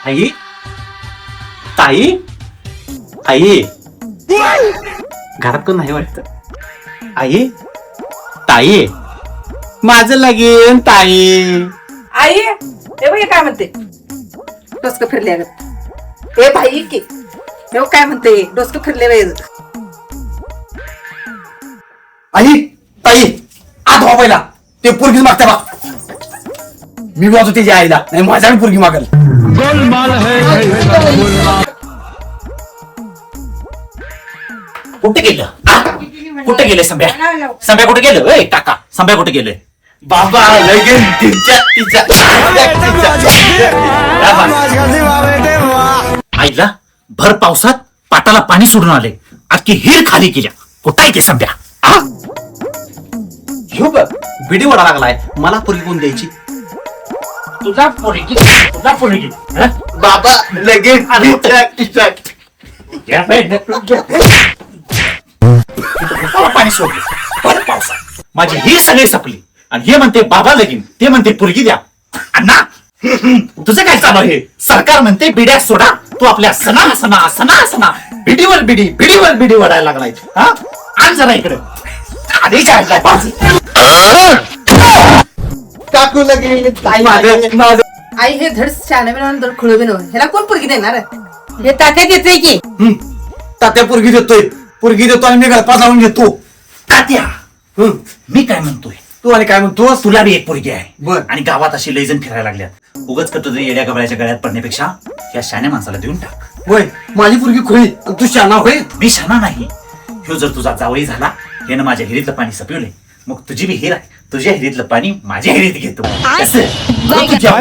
आई ताई आई घरात कोण नाही वाटत. आई ताई माझं लगीन ताई. आई हे बघ काय म्हणते डोसकं फिरले अगं ए भाई की हे काय म्हणते डोसकं फिरले बाई. आई ताई आत व्हा पहिला. ते पोरगीच मागते बा. मी वाजू त्याच्या आईला नाही माझ्या पोरगी मागल. कुठे गेलं कुठे गेले संभ्या संभ्या कुठे गेलं ए काका संभ्या कुठे गेले. बाबा लगेच तिच्या आईला भर पावसात पाटाला पाणी सोडून आले अख्खी हिर खाली केल्या. कुठे आहे ते संभ्या. ह्यो बघ बिडी वडा लागलाय. मला पोरगी कोण द्यायची. तुझा पोरगी बाबा लगेच पाणी सोडले भर पावसात माझी ही सगळी संपली आणि हे म्हणते बाबा लगीन ते म्हणते पोरगी द्या. अण्णा तुझं काय चालू आहे. सरकार म्हणते बिड्या सोडा तू आपल्या सणा सणा सणा सणा बिडीवर बिडी वडायला लागलाय. हा आण जरा इकडे आधी चाललाय बाजू. काकू लगेच माझं आई हे धड शाने बिन धड खुळ बिन ह्याला कोण पोरगी देणार हे तात्या देते की. तात्या पोरगी देतोय. पोरगी देतो आणि मी गळपा लावून घेतो. तात्या मी काय म्हणतोय तू आणि काय म्हणतो. तुला बी एक पोरगी आहे बर. आणि गावात अशी लयजण फिरायला लागल्यात. उगाच कट तरी येड्या गबळ्याच्या गळ्यात पडण्यापेक्षा या शाण्या माणसाला देऊन टाक. होय माझी पोरगी खुळी तू शाना होय. मी शाना नाही. ह्यो जर तुझा जावई झाला यानं माझ्या हिरीतलं पाणी सपिवलंय मग तुझी बी हिर आहे. तुझ्या हिरीतलं पाणी माझ्या हिरीत घेतो. कसं? तुझ्या